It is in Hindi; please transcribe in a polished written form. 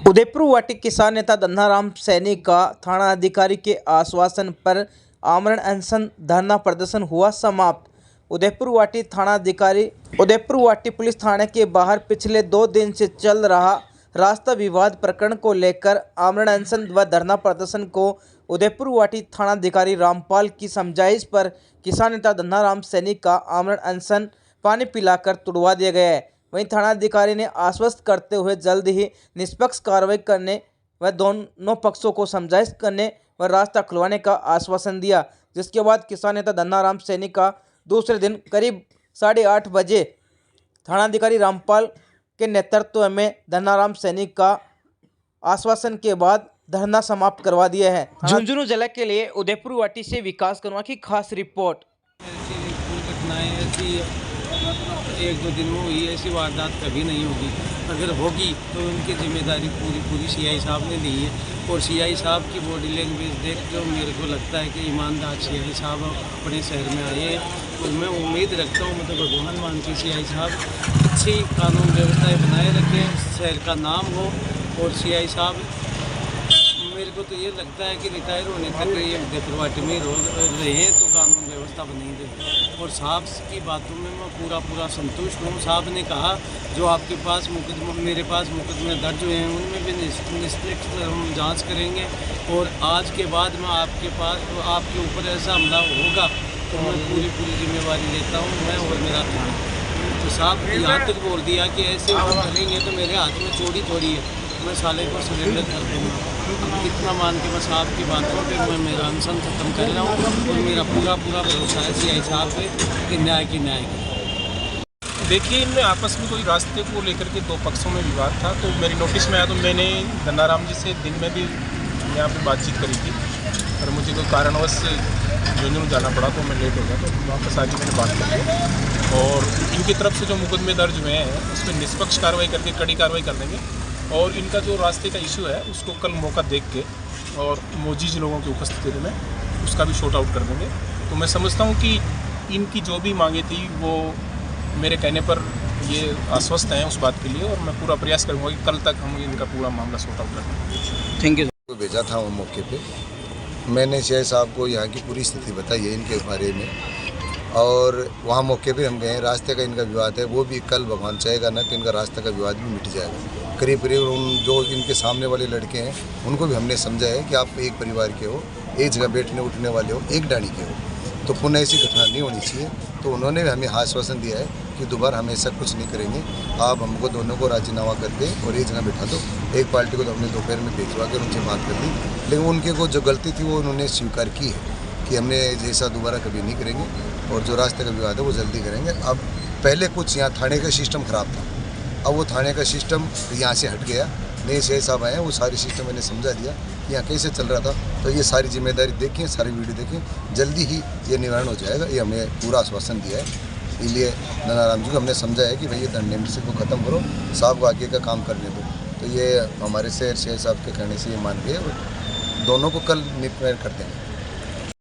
उदयपुर वाटी किसान नेता धन्नाराम सैनी का थाना अधिकारी के आश्वासन पर आमरण अनशन धरना प्रदर्शन हुआ समाप्त। उदयपुर वाटी थाना अधिकारी उदयपुर वाटी पुलिस थाने के बाहर पिछले 2 दिन से चल रहा रास्ता विवाद प्रकरण को लेकर आमरण अनशन व धरना प्रदर्शन को उदयपुर वाटी थाना अधिकारी रामपाल की समझाइश पर किसान नेता धन्नाराम सैनी का आमरण अनशन पानी पिलाकर तुड़वा दिया गया है। वहीं थानाधिकारी ने आश्वस्त करते हुए जल्द ही निष्पक्ष कार्रवाई करने व दोनों पक्षों को समझाइश करने व रास्ता खुलवाने का आश्वासन दिया, जिसके बाद किसान नेता धन्नाराम सैनी का दूसरे दिन करीब 8:30 बजे थानाधिकारी रामपाल के नेतृत्व में धन्नाराम सैनी का आश्वासन के बाद धरना समाप्त करवा दिया है। झुंझुनू जिले के लिए उदयपुर वाटी से विकास करवा की खास रिपोर्ट। एक दो दिन में हुई, ऐसी वारदात कभी नहीं होगी। अगर होगी तो उनकी जिम्मेदारी पूरी सीआई साहब ने ली है। और सीआई साहब की बॉडी लैंग्वेज देख जो मेरे को लगता है कि ईमानदार सीआई साहब अपने शहर में आए हैं। और मैं उम्मीद रखता हूँ, मतलब भगवान मान के सीआई साहब अच्छी कानून व्यवस्थाएँ बनाए रखें, शहर का नाम हो। और सीआई साहब मेरे को तो ये लगता है कि रिटायर होने तक ये उदयपुर वाटी में रहे हैं तो कानून व्यवस्था बनी रही। और साहब की बातों में मैं पूरा संतुष्ट हूँ। साहब ने कहा जो आपके पास मेरे पास मुकदमे दर्ज हुए हैं उनमें भी निष्पक्ष हम जाँच करेंगे। और आज के बाद में आपके ऊपर ऐसा हमला होगा तो मैं पूरी जिम्मेवारी लेता हूँ, मैं और मेरा थाना। तो साहब यहाँ तक बोल दिया कि ऐसे करेंगे तो मेरे हाथ में चोरी थोड़ी है, मैं साले को सरेंडर कर दूँगा। कितना मान के बस आपकी बातों पे मैं मेरा अनशन खत्म कर रहा हूँ। और मेरा पूरा भरोसा है सीआई साहब पे कि न्याय की न्याय करें। देखिए, इनमें आपस में कोई रास्ते को लेकर के 2 पक्षों में विवाद था, तो मेरी नोटिस में आया तो मैंने धन्नाराम जी से दिन में भी यहाँ पे बातचीत करी थी। और मुझे कोई कारणवश झुंझुनू जाना पड़ा तो मैं लेट हो गया, तो वापस आके मैंने बात की। और इनकी तरफ से जो मुकदमे दर्ज हुए हैं उस पर निष्पक्ष कार्रवाई करके कड़ी कार्रवाई कर देंगे। और इनका जो रास्ते का इशू है उसको कल मौका देख के और मोजीज लोगों की उपस्थिति में उसका भी शॉर्ट आउट कर देंगे। तो मैं समझता हूँ कि इनकी जो भी मांगे थी वो मेरे कहने पर ये आश्वस्त हैं उस बात के लिए। और मैं पूरा प्रयास करूँगा कि कल तक हम इनका पूरा मामला शॉर्ट आउट कर दें। Thank you. तो भेजा था वो मौके पे, मैंने सीआई साहब को यहाँ की पूरी स्थिति बताई है इनके बारे में। और वहाँ मौके पे हम गए, रास्ते का इनका विवाद है वो भी कल भगवान चाहेगा ना तो इनका रास्ते का विवाद भी मिट जाएगा। करीब उन जो इनके सामने वाले लड़के हैं उनको भी हमने समझा है कि आप एक परिवार के हो, एक जगह बैठने उठने वाले हो, एक डाणी के हो, तो पुनः ऐसी घटना नहीं होनी चाहिए। तो उन्होंने भी हमें आश्वासन दिया है कि दोबारा हम ऐसा कुछ नहीं करेंगे, आप हमको दोनों को राजीनामा कर दें और एक जगह बैठा दो। एक पार्टी को तो हमने दोपहर में भिजवा कर उनसे बात कर दी, लेकिन उनके को जो गलती थी वो उन्होंने स्वीकार की है कि हमने जैसा दोबारा कभी नहीं करेंगे। और जो रास्ते का विवाद है वो जल्दी करेंगे। अब पहले कुछ यहाँ थाने का सिस्टम ख़राब था, अब वो थाने का सिस्टम यहाँ से हट गया। नए सीआई साहब आए हैं, वो सारी सिस्टम मैंने समझा दिया कि यहाँ कैसे चल रहा था। तो ये सारी जिम्मेदारी देखें, सारी वीडियो देखें, जल्दी ही ये निवारण हो जाएगा, ये हमें पूरा आश्वासन दिया है। इसलिए धन्नाराम जी को हमने समझा है कि भाई ये धंडे को ख़त्म करो, साहब को आगे का काम करने दो। तो ये हमारे शहर सीआई साहब के कहने से ये मान गए, दोनों को कल निपटान कर देंगे।